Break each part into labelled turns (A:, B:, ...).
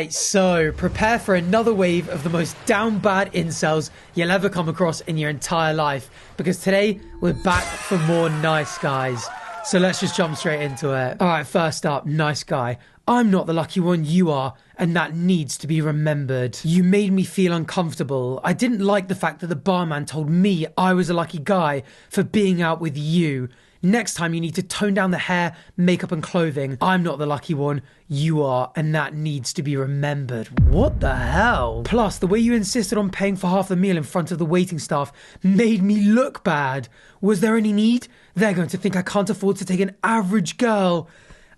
A: Right, so prepare for another wave of the most down bad incels you'll ever come across in your entire life, because today we're back for more nice guys. So let's just jump straight into it. All right, first up, nice guy. I'm not the lucky one, you are, and that needs to be remembered. You made me feel uncomfortable. I didn't like the fact that the barman told me I was a lucky guy for being out with you. Next time you need to tone down the hair, makeup and clothing. I'm not the lucky one, you are, and that needs to be remembered. What the hell? Plus, the way you insisted on paying for half the meal in front of the waiting staff made me look bad. Was there any need? They're going to think I can't afford to take an average girl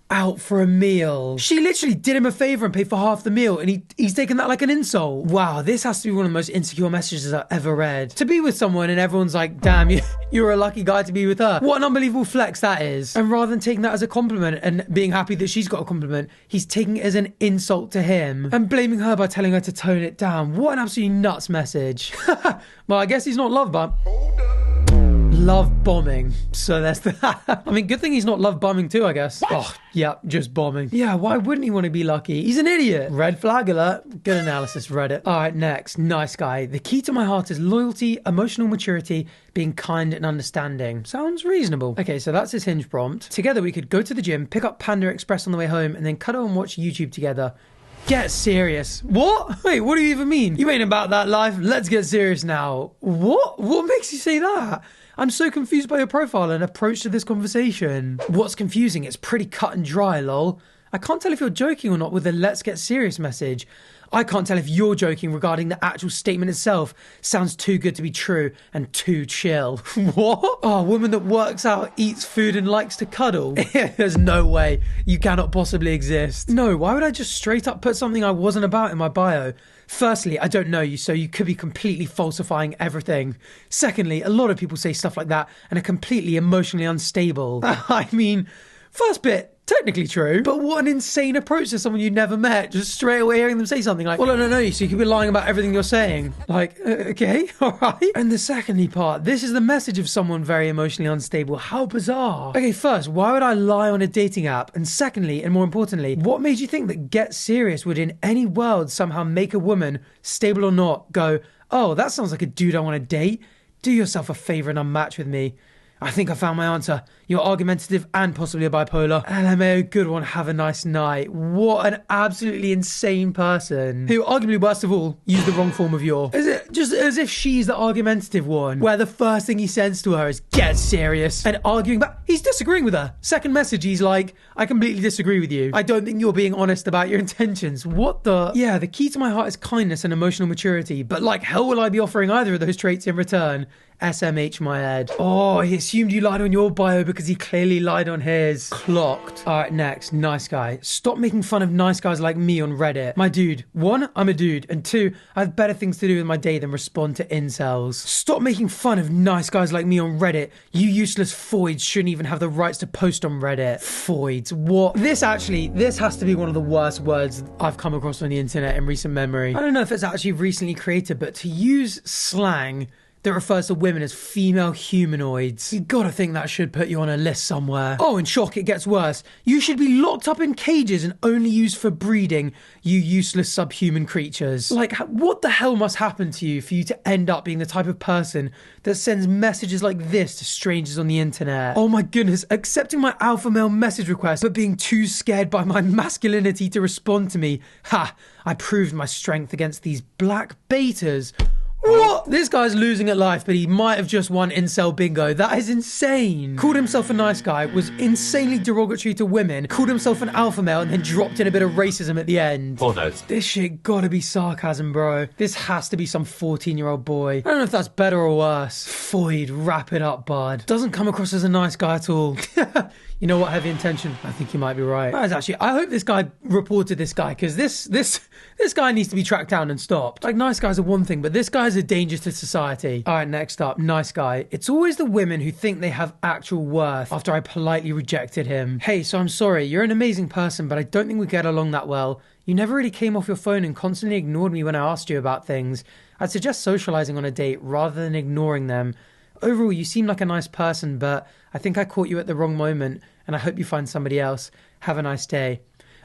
A: out for a meal. She literally did him a favour and paid for half the meal, and he's taken that like an insult. Wow, this has to be one of the most insecure messages I've ever read. To be with someone and everyone's like, damn, you're a lucky guy to be with her. What an unbelievable flex that is. And rather than taking that as a compliment and being happy that she's got a compliment, he's taking it as an insult to him and blaming her by telling her to tone it down. What an absolutely nuts message. Well, I guess he's not love, but love bombing. So that's the I mean, good thing he's not love bombing too, I guess. What? Oh, yeah, just bombing. Yeah, why wouldn't he want to be lucky? He's an idiot. Red flag alert. Good analysis, Reddit. All right, next. Nice guy. The key to my heart is loyalty, emotional maturity, being kind and understanding. Sounds reasonable. Okay, so that's his hinge prompt. Together we could go to the gym, pick up Panda Express on the way home, and then cuddle and watch YouTube together. Get serious. What? Wait, what do you even mean? You ain't about that life. Let's get serious now. What? What makes you say that? I'm so confused by your profile and approach to this conversation. What's confusing? It's pretty cut and dry, lol. I can't tell if you're joking or not with the let's get serious message. I can't tell if you're joking regarding the actual statement itself. Sounds too good to be true and too chill. What? Oh, a woman that works out, eats food and likes to cuddle? There's no way. You cannot possibly exist. No, why would I just straight up put something I wasn't about in my bio? Firstly, I don't know you, so you could be completely falsifying everything. Secondly, a lot of people say stuff like that and are completely emotionally unstable. I mean, first bit, technically true, but what an insane approach to someone you never met, just straight away hearing them say something like, well, I don't know you, so you could be lying about everything you're saying. Like, okay, all right. And the secondly part, this is the message of someone very emotionally unstable. How bizarre. Okay, first, why would I lie on a dating app? And secondly, and more importantly, what made you think that get serious would in any world somehow make a woman, stable or not, go, oh, that sounds like a dude I want to date? Do yourself a favor and unmatch with me. I think I found my answer. You're argumentative and possibly a bipolar. LMAO, good one, have a nice night. What an absolutely insane person. Who, arguably worst of all, used the wrong form of your. Is it just as if she's the argumentative one, where the first thing he sends to her is, get serious, and arguing back. He's disagreeing with her. Second message, he's like, I completely disagree with you. I don't think you're being honest about your intentions. What the? Yeah, the key to my heart is kindness and emotional maturity, but like hell will I be offering either of those traits in return? SMH my head. Oh, he assumed you lied on your bio because he clearly lied on his. Clocked. All right, next. Nice guy. Stop making fun of nice guys like me on Reddit. My dude, one, I'm a dude, and two, I have better things to do with my day than respond to incels. Stop making fun of nice guys like me on Reddit. You useless foids shouldn't even have the rights to post on Reddit. Foids. What? This has to be one of the worst words I've come across on the internet in recent memory. I don't know if it's actually recently created, but to use slang that refers to women as female humanoids, you gotta think that should put you on a list somewhere. Oh, and shock, it gets worse. You should be locked up in cages and only used for breeding, you useless subhuman creatures. Like, what the hell must happen to you for you to end up being the type of person that sends messages like this to strangers on the internet? Oh my goodness, accepting my alpha male message request, but being too scared by my masculinity to respond to me. Ha, I proved my strength against these black betas. What? This guy's losing at life, but he might have just won incel bingo. That is insane. Called himself a nice guy, was insanely derogatory to women, called himself an alpha male, and then dropped in a bit of racism at the end. Oh no. This shit gotta be sarcasm, bro. This has to be some 14-year-old boy. I don't know if that's better or worse. Foid, wrap it up, bud. Doesn't come across as a nice guy at all. You know what, heavy intention? I think you might be right. Actually, I hope this guy reported this guy, because this guy needs to be tracked down and stopped. Like, nice guys are one thing, but this guy's a danger to society. All right, next up, nice guy. It's always the women who think they have actual worth after I politely rejected him. Hey, so I'm sorry, you're an amazing person, but I don't think we get along that well. You never really came off your phone and constantly ignored me when I asked you about things. I'd suggest socializing on a date rather than ignoring them. Overall, you seem like a nice person, but I think I caught you at the wrong moment, and I hope you find somebody else. Have a nice day.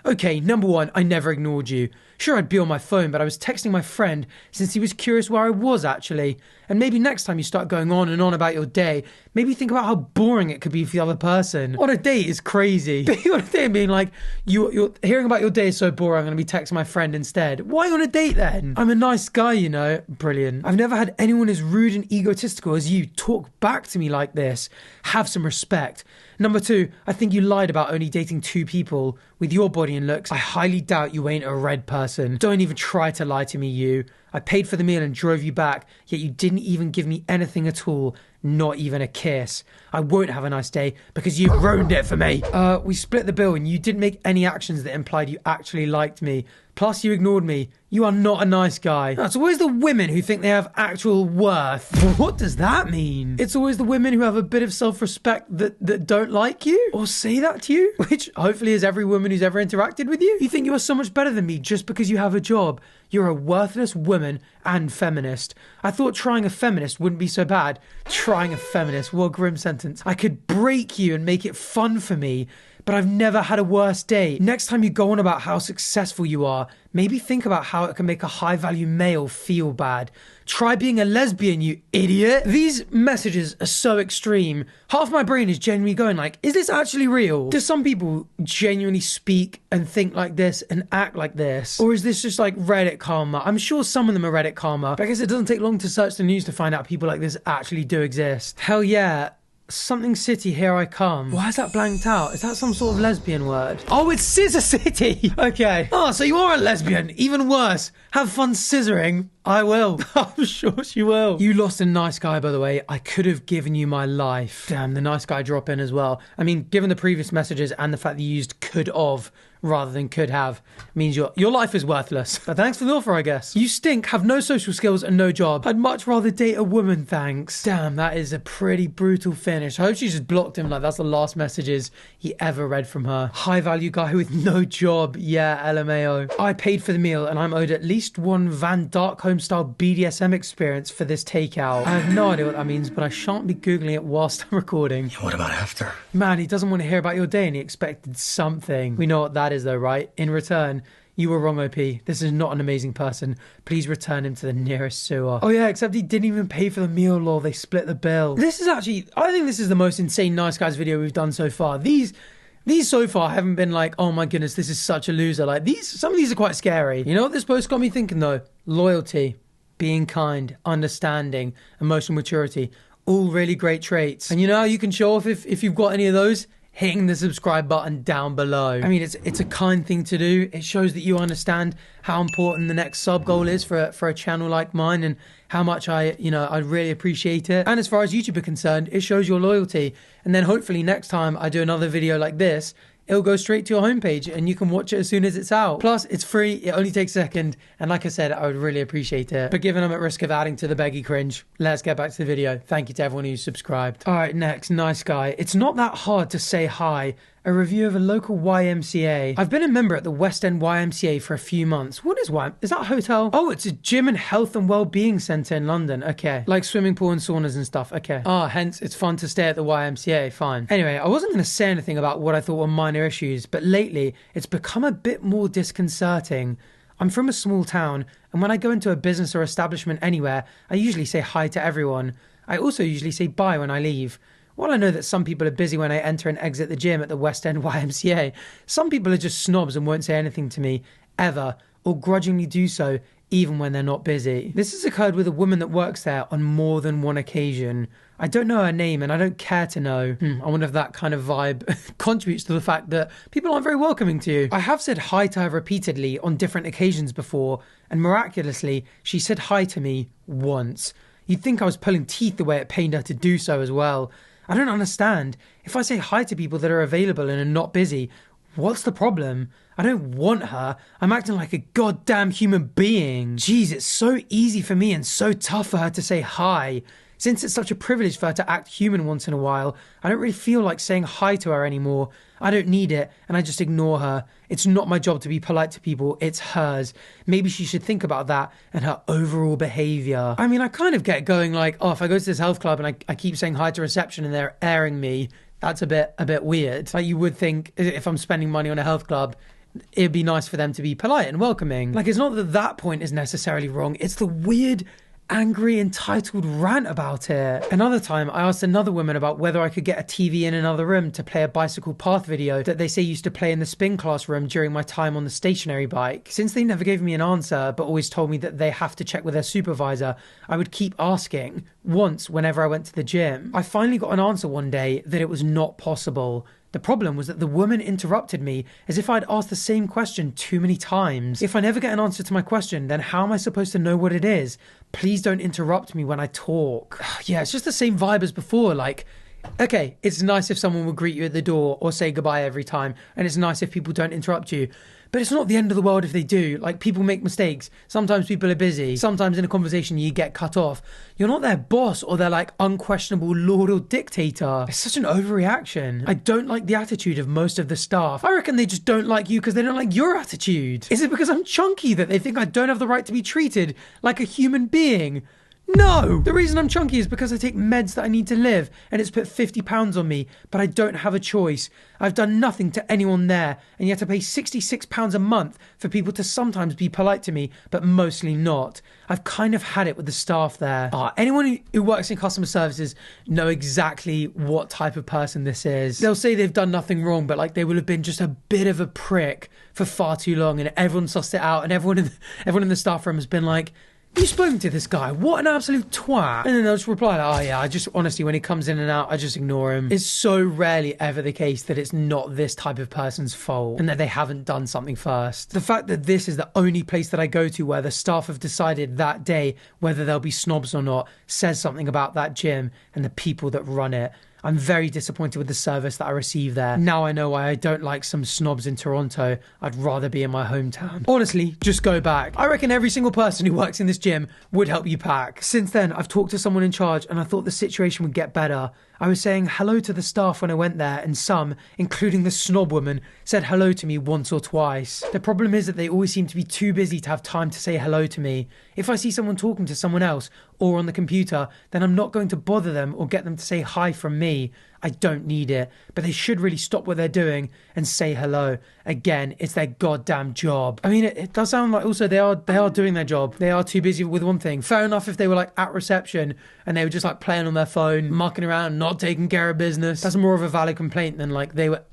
A: Okay, number one, I never ignored you. Sure, I'd be on my phone, but I was texting my friend since he was curious where I was actually. And maybe next time you start going on and on about your day, maybe think about how boring it could be for the other person. On a date is crazy. Being on a date and being like, you're hearing about your day is so boring, I'm going to be texting my friend instead. Why on a date then? I'm a nice guy, you know. Brilliant. I've never had anyone as rude and egotistical as you talk back to me like this. Have some respect. Number two, I think you lied about only dating 2 people. With your body and looks, I highly doubt you ain't a red person. Don't even try to lie to me, you. I paid for the meal and drove you back, yet you didn't even give me anything at all. Not even a kiss. I won't have a nice day because you ruined it for me. We split the bill and you didn't make any actions that implied you actually liked me. Plus you ignored me. You are not a nice guy. It's always the women who think they have actual worth. What does that mean? It's always the women who have a bit of self-respect that don't like you or say that to you, which hopefully is every woman who's ever interacted with you. You think you are so much better than me just because you have a job. You're a worthless woman and feminist. I thought trying a feminist wouldn't be so bad. Trying a feminist, what a grim sentence. I could break you and make it fun for me, but I've never had a worse day. Next time you go on about how successful you are, maybe think about how it can make a high-value male feel bad. Try being a lesbian, you idiot. These messages are so extreme. Half my brain is genuinely going like, is this actually real? Do some people genuinely speak and think like this and act like this? Or is this just like Reddit karma? I'm sure some of them are Reddit karma, but I guess it doesn't take long to search the news to find out people like this actually do exist. Hell yeah. Something City, here I come. Why is that blanked out? Is that some sort of lesbian word? Oh, it's Scissor City. Okay. Oh, so you are a lesbian. Even worse. Have fun scissoring. I will. I'm sure she will. You lost a nice guy, by the way. I could have given you my life. Damn, the nice guy drop in as well. I mean, given the previous messages and the fact that you used could of rather than could have, means your life is worthless. But thanks for the offer, I guess. You stink, have no social skills and no job. I'd much rather date a woman, thanks. Damn, that is a pretty brutal finish. I hope she just blocked him like that's the last messages he ever read from her. High value guy with no job. Yeah, LMAO. I paid for the meal and I'm owed at least one Van Darkholme style BDSM experience for this takeout. I have no idea what that means, but I shan't be Googling it whilst I'm recording.
B: Yeah, what about after?
A: Man, he doesn't want to hear about your day and he expected something. We know what that is though, right? In return, you were wrong, OP. This is not an amazing person. Please return him to the nearest sewer. Oh yeah, except he didn't even pay for the meal, lol. They split the bill. This is actually, I think this is the most insane Nice Guys video we've done so far. These so far haven't been like, oh my goodness, this is such a loser. Like some of these are quite scary. You know what this post got me thinking though? Loyalty, being kind, understanding, emotional maturity, all really great traits. And you know how you can show off if you've got any of those? Hitting the subscribe button down below. I mean, it's a kind thing to do. It shows that you understand how important the next sub goal is for a channel like mine and how much I really appreciate it. And as far as YouTube are concerned, it shows your loyalty. And then hopefully next time I do another video like this, it'll go straight to your homepage and you can watch it as soon as it's out. Plus, it's free, it only takes a second, and like I said, I would really appreciate it. But given I'm at risk of adding to the beggy cringe, let's get back to the video. Thank you to everyone who's subscribed. Alright, next, nice guy. It's not that hard to say hi. A review of a local YMCA. I've been a member at the West End YMCA for a few months. What is Is that a hotel? Oh, it's a gym and health and well-being centre in London. Okay. Like swimming pool and saunas and stuff. Okay. Hence it's fun to stay at the YMCA. Fine. Anyway, I wasn't going to say anything about what I thought were minor issues, but lately it's become a bit more disconcerting. I'm from a small town, and when I go into a business or establishment anywhere, I usually say hi to everyone. I also usually say bye when I leave. While I know that some people are busy when I enter and exit the gym at the West End YMCA, some people are just snobs and won't say anything to me, ever, or grudgingly do so, even when they're not busy. This has occurred with a woman that works there on more than one occasion. I don't know her name and I don't care to know. I wonder if that kind of vibe contributes to the fact that people aren't very welcoming to you. I have said hi to her repeatedly on different occasions before, and miraculously, she said hi to me once. You'd think I was pulling teeth the way it pained her to do so as well. I don't understand. If I say hi to people that are available and are not busy, what's the problem? I don't want her. I'm acting like a goddamn human being. Jeez, it's so easy for me and so tough for her to say hi. Since it's such a privilege for her to act human once in a while, I don't really feel like saying hi to her anymore. I don't need it, and I just ignore her. It's not my job to be polite to people, it's hers. Maybe she should think about that and her overall behaviour. I mean, I kind of get going like, oh, if I go to this health club and I keep saying hi to reception and they're airing me, that's a bit weird. Like you would think if I'm spending money on a health club it'd be nice for them to be polite and welcoming. Like, it's not that that point is necessarily wrong. It's the weird, angry, entitled rant about it. Another time, I asked another woman about whether I could get a TV in another room to play a bicycle path video that they say used to play in the spin class room during my time on the stationary bike. Since they never gave me an answer, but always told me that they have to check with their supervisor, I would keep asking, once whenever I went to the gym. I finally got an answer one day that it was not possible. The problem was that the woman interrupted me as if I'd asked the same question too many times. If I never get an answer to my question, then how am I supposed to know what it is? Please don't interrupt me when I talk. Yeah, it's just the same vibe as before. Like, okay, it's nice if someone will greet you at the door or say goodbye every time, and it's nice if people don't interrupt you. But it's not the end of the world if they do. Like, people make mistakes. Sometimes people are busy. Sometimes in a conversation you get cut off. You're not their boss or their, like, unquestionable lord or dictator. It's such an overreaction. I don't like the attitude of most of the staff. I reckon they just don't like you because they don't like your attitude. Is it because I'm chunky that they think I don't have the right to be treated like a human being? No! The reason I'm chunky is because I take meds that I need to live, and it's put 50 pounds on me, but I don't have a choice. I've done nothing to anyone there, and yet I pay 66 pounds a month for people to sometimes be polite to me, but mostly not. I've kind of had it with the staff there. Anyone who works in customer services know exactly what type of person this is. They'll say they've done nothing wrong, but like they will have been just a bit of a prick for far too long, and everyone sussed it out, and everyone in the staff room has been like, "You spoken to this guy? What an absolute twat." And then they'll just reply, like, "Oh yeah, I just, honestly, when he comes in and out, I just ignore him." It's so rarely ever the case that it's not this type of person's fault and that they haven't done something first. The fact that this is the only place that I go to where the staff have decided that day whether they'll be snobs or not says something about that gym and the people that run it. I'm very disappointed with the service that I received there. Now I know why I don't like some snobs in Toronto. I'd rather be in my hometown. Honestly, just go back. I reckon every single person who works in this gym would help you pack. Since then, I've talked to someone in charge and I thought the situation would get better. I was saying hello to the staff when I went there, and some, including the snob woman, said hello to me once or twice. The problem is that they always seem to be too busy to have time to say hello to me. If I see someone talking to someone else or on the computer, then I'm not going to bother them or get them to say hi from me. I don't need it, but they should really stop what they're doing and say hello. Again, it's their goddamn job. I mean, it does sound like also they are doing their job. They are too busy with one thing. Fair enough if they were like at reception and they were just like playing on their phone, mucking around, not taking care of business. That's more of a valid complaint than like they were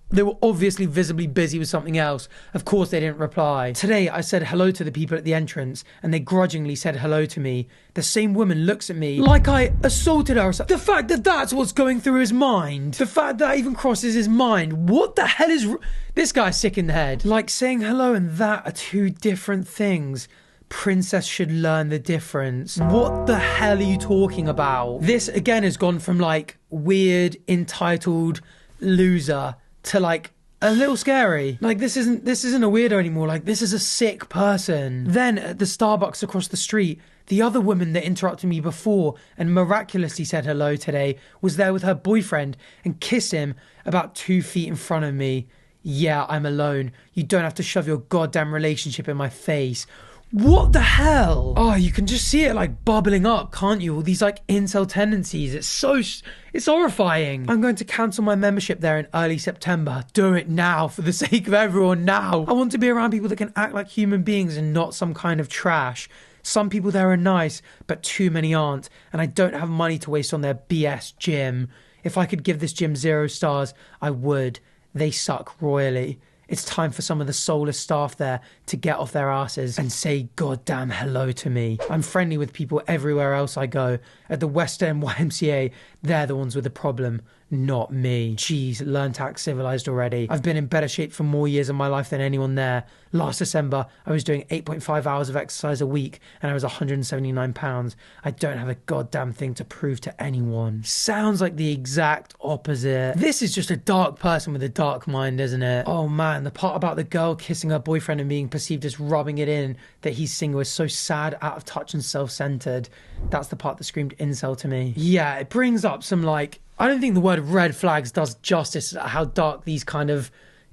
A: obviously visibly busy with something else. Of course they didn't reply. Today I said hello to the people at the entrance and they grudgingly said hello to me. The same woman looks at me like I assaulted her. The fact that that's what's going through his mind. The fact that even crosses his mind. What the hell is... This guy's sick in the head. Like, saying hello and that are two different things. Princess should learn the difference. What the hell are you talking about? This again has gone from like weird, entitled loser to like a little scary. Like this isn't a weirdo anymore. Like this is a sick person. Then at the Starbucks across the street, the other woman that interrupted me before and miraculously said hello today was there with her boyfriend and kissed him about 2 feet in front of me. Yeah, I'm alone. You don't have to shove your goddamn relationship in my face. What the hell? Oh, you can just see it like bubbling up, can't you? All these like incel tendencies. It's horrifying. I'm going to cancel my membership there in early September. Do it now for the sake of everyone now. I want to be around people that can act like human beings and not some kind of trash. Some people there are nice, but too many aren't. And I don't have money to waste on their BS gym. If I could give this gym 0 stars, I would. They suck royally. It's time for some of the soulless staff there to get off their asses and say goddamn hello to me. I'm friendly with people everywhere else I go. At the West End YMCA, they're the ones with the problem, not me. Jeez, learn to act civilized already. I've been in better shape for more years of my life than anyone there. Last December, I was doing 8.5 hours of exercise a week and I was 179 pounds. I don't have a goddamn thing to prove to anyone. Sounds like the exact opposite. This is just a dark person with a dark mind, isn't it? Oh man, the part about the girl kissing her boyfriend and being perceived as rubbing it in that he's single is so sad, out of touch and self-centered. That's the part that screamed incel to me. Yeah, it brings up some like... I don't think the word red flags does justice to how dark these kind of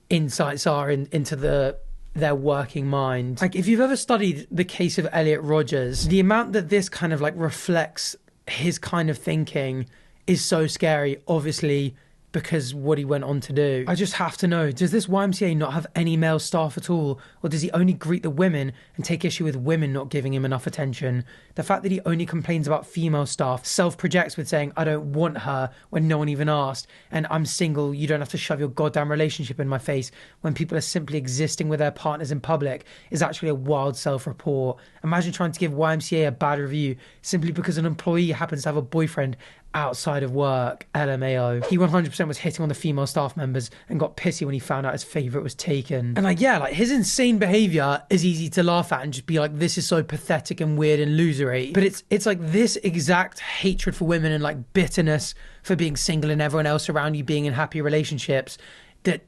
A: insights are into their working mind. Like, if you've ever studied the case of Elliot Rodgers, the amount that this kind of like reflects his kind of thinking is so scary. Obviously, because what he went on to do. I just have to know, does this YMCA not have any male staff at all? Or does he only greet the women and take issue with women not giving him enough attention? The fact that he only complains about female staff self-projects with saying, I don't want her, when no one even asked, and I'm single, you don't have to shove your goddamn relationship in my face, when people are simply existing with their partners in public, is actually a wild self-report. Imagine trying to give YMCA a bad review simply because an employee happens to have a boyfriend outside of work. LMAO. He 100% was hitting on the female staff members and got pissy when he found out his favourite was taken. And like, yeah, like his insane behaviour is easy to laugh at and just be like, this is so pathetic and weird and losery. But it's like this exact hatred for women and like bitterness for being single and everyone else around you being in happy relationships that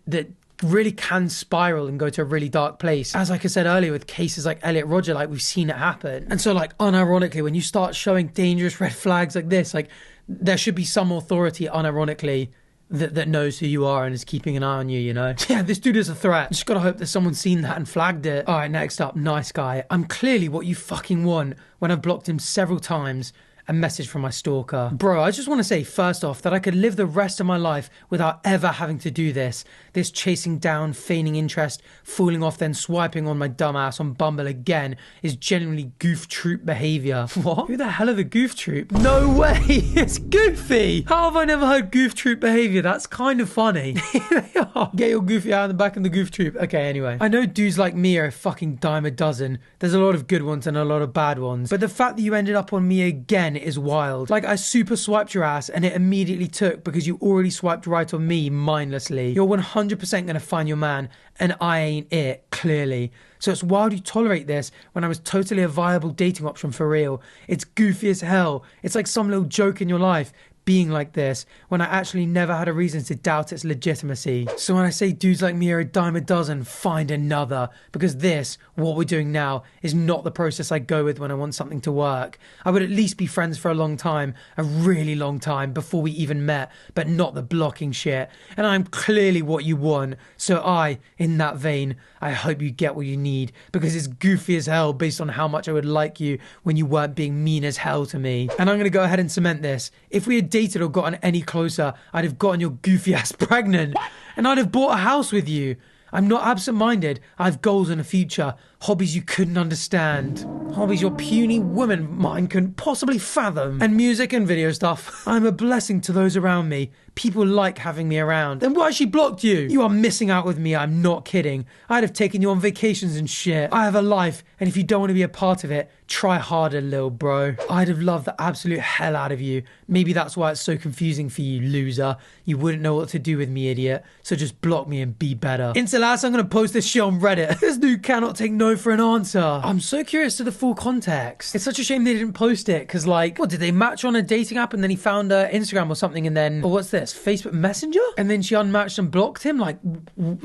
A: really can spiral and go to a really dark place. As like I said earlier, with cases like Elliot Rodger, like we've seen it happen. And so like unironically, when you start showing dangerous red flags like this, like there should be some authority unironically that knows who you are and is keeping an eye on you, you know? Yeah, this dude is a threat. Just gotta hope that someone's seen that and flagged it. All right, next up, nice guy. I'm clearly what you fucking want when I've blocked him several times. A message from my stalker. Bro, I just want to say first off that I could live the rest of my life without ever having to do this. This chasing down, feigning interest, fooling off, then swiping on my dumb ass on Bumble again is genuinely goof troop behaviour. What? Who the hell are the goof troop? No way! It's Goofy! How have I never heard goof troop behaviour? That's kind of funny. Here they are. Get your goofy out in the back of the goof troop. Okay, anyway. I know dudes like me are a fucking dime a dozen. There's a lot of good ones and a lot of bad ones. But the fact that you ended up on me again is wild. Like, I super swiped your ass and it immediately took because you already swiped right on me mindlessly. You're 100% gonna find your man and I ain't it, clearly. So it's wild you tolerate this when I was totally a viable dating option for real. It's goofy as hell. It's like some little joke in your life being like this when I actually never had a reason to doubt its legitimacy. So when I say dudes like me are a dime a dozen, find another, because this, what we're doing now, is not the process I go with when I want something to work. I would at least be friends for a long time, a really long time, before we even met, but not the blocking shit. And I'm clearly what you want, so in that vein, I hope you get what you need, because it's goofy as hell based on how much I would like you when you weren't being mean as hell to me. And I'm gonna go ahead and cement this. If we had dated or gotten any closer, I'd have gotten your goofy ass pregnant. And I'd have bought a house with you. I'm not absent-minded. I have goals in the future. Hobbies you couldn't understand. Hobbies your puny woman mind couldn't possibly fathom. And music and video stuff. I'm a blessing to those around me. People like having me around. Then why she blocked you? You are missing out with me, I'm not kidding. I'd have taken you on vacations and shit. I have a life, and if you don't want to be a part of it, try harder, little bro. I'd have loved the absolute hell out of you. Maybe that's why it's so confusing for you, loser. You wouldn't know what to do with me, idiot. So just block me and be better. Insta-lass, I'm gonna post this shit on Reddit. This dude cannot take no for an answer. I'm so curious to the full context. It's such a shame they didn't post it, because like, what, did they match on a dating app and then he found Instagram or something and then, or what's this, Facebook Messenger? And then she unmatched and blocked him? Like,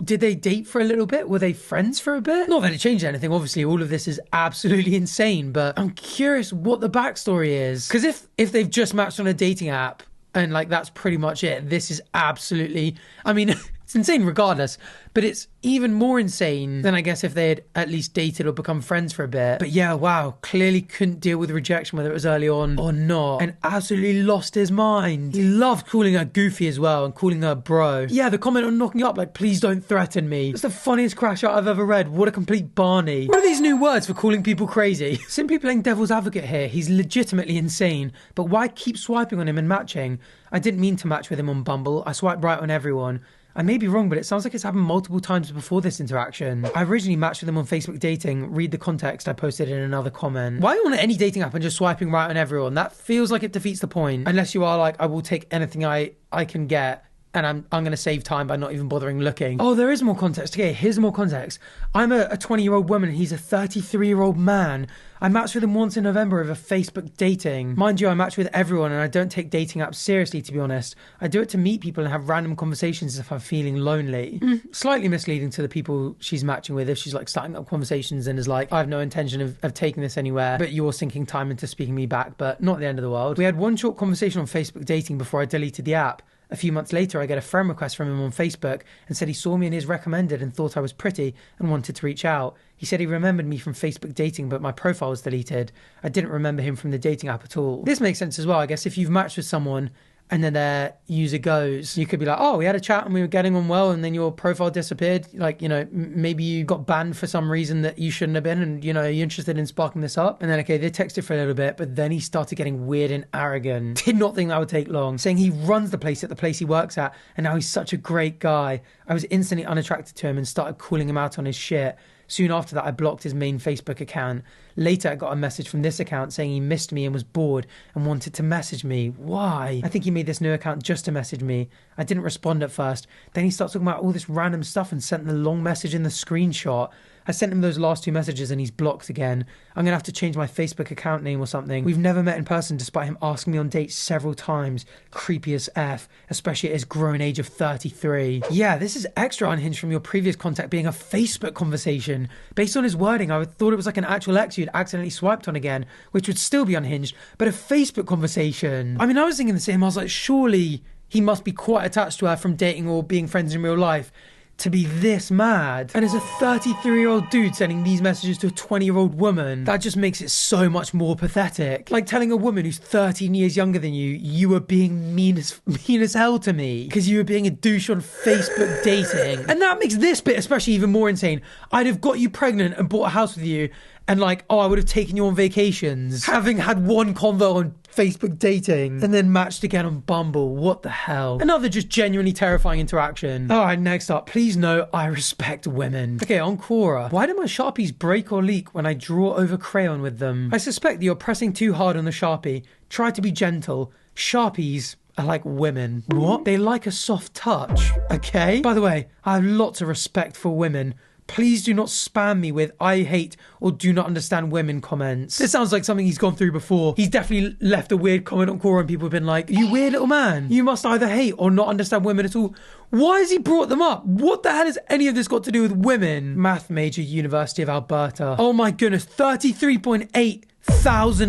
A: did they date for a little bit? Were they friends for a bit? Not that it changed anything, obviously all of this is absolutely insane, but I'm curious what the backstory is. Because if they've just matched on a dating app and like that's pretty much it, this is absolutely, I mean, it's insane regardless, but it's even more insane than I guess if they had at least dated or become friends for a bit. But yeah, wow, clearly couldn't deal with rejection, whether it was early on or not, and absolutely lost his mind. He loved calling her goofy as well and calling her bro. Yeah, the comment on knocking up, like, please don't threaten me. It's the funniest crash out I've ever read. What a complete Barney. What are these new words for calling people crazy? Simply playing devil's advocate here, he's legitimately insane, but why keep swiping on him and matching? I didn't mean to match with him on Bumble. I swiped right on everyone. I may be wrong, but it sounds like it's happened multiple times before this interaction. I originally matched with him on Facebook dating. Read the context I posted in another comment. Why on any dating app and just swiping right on everyone? That feels like it defeats the point. Unless you are like, I will take anything I can get, and I'm going to save time by not even bothering looking. Oh, there is more context. Okay, here's more context. I'm a 20-year-old woman and he's a 33-year-old man. I matched with him once in November over Facebook dating. Mind you, I match with everyone and I don't take dating apps seriously, to be honest. I do it to meet people and have random conversations if I'm feeling lonely. Slightly misleading to the people she's matching with if she's like starting up conversations and is like, I have no intention of taking this anywhere, but you're sinking time into speaking me back, but not the end of the world. We had one short conversation on Facebook dating before I deleted the app. A few months later, I get a friend request from him on Facebook and said he saw me in his recommended and thought I was pretty and wanted to reach out. He said he remembered me from Facebook dating, but my profile was deleted. I didn't remember him from the dating app at all. This makes sense as well, I guess, if you've matched with someone and then their user goes. You could be like, oh, we had a chat and we were getting on well, and then your profile disappeared. Like, you know, maybe you got banned for some reason that you shouldn't have been, and, you know, you're interested in sparking this up. And then, okay, they texted for a little bit, but then he started getting weird and arrogant. Did not think that would take long, saying he runs the place at the place he works at, and now he's such a great guy. I was instantly unattracted to him and started calling him out on his shit. Soon after that, I blocked his main Facebook account. Later, I got a message from this account saying he missed me and was bored and wanted to message me. Why? I think he made this new account just to message me. I didn't respond at first. Then he started talking about all this random stuff and sent the long message in the screenshot. I sent him those last 2 messages and he's blocked again. I'm going to have to change my Facebook account name or something. We've never met in person despite him asking me on dates several times. Creepy as F, especially at his grown age of 33. Yeah, this is extra unhinged from your previous contact being a Facebook conversation. Based on his wording, I thought it was like an actual ex you'd accidentally swiped on again, which would still be unhinged, but a Facebook conversation. I mean, I was thinking the same. I was like, surely he must be quite attached to her from dating or being friends in real life to be this mad. And as a 33-year-old dude sending these messages to a 20-year-old woman, that just makes it so much more pathetic. Like telling a woman who's 13 years younger than you, you were being mean as hell to me because you were being a douche on Facebook dating. And that makes this bit especially even more insane. I'd have got you pregnant and bought a house with you, and like, oh, I would have taken you on vacations, having had one convo on Facebook dating and then matched again on Bumble. What the hell? Another just genuinely terrifying interaction. All right, next up. Please know I respect women. Okay, on Quora. Why do my Sharpies break or leak when I draw over crayon with them? I suspect that you're pressing too hard on the Sharpie. Try to be gentle. Sharpies are like women. What? They like a soft touch. Okay? By the way, I have lots of respect for women. Please do not spam me with I hate or do not understand women comments. This sounds like something he's gone through before. He's definitely left a weird comment on Quora and people have been like, you weird little man. You must either hate or not understand women at all. Why has he brought them up? What the hell has any of this got to do with women? Math major, University of Alberta. Oh my goodness, 33,800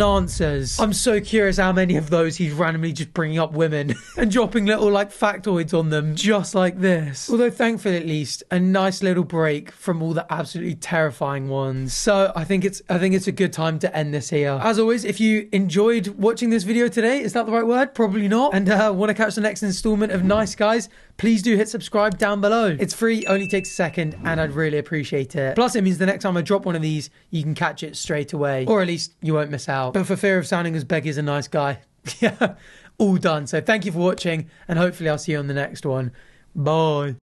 A: answers. I'm so curious how many of those he's randomly just bringing up women and dropping little like factoids on them just like this. Although thankfully at least a nice little break from all the absolutely terrifying ones. So I think it's a good time to end this here. As always, if you enjoyed watching this video today, is that the right word? Probably not. And want to catch the next installment of Nice Guys, please do hit subscribe down below. It's free, only takes a second, and I'd really appreciate it. Plus, it means the next time I drop one of these, you can catch it straight away. Or at least you won't miss out. But for fear of sounding as beggy as a nice guy, yeah, all done. So thank you for watching, and hopefully I'll see you on the next one. Bye.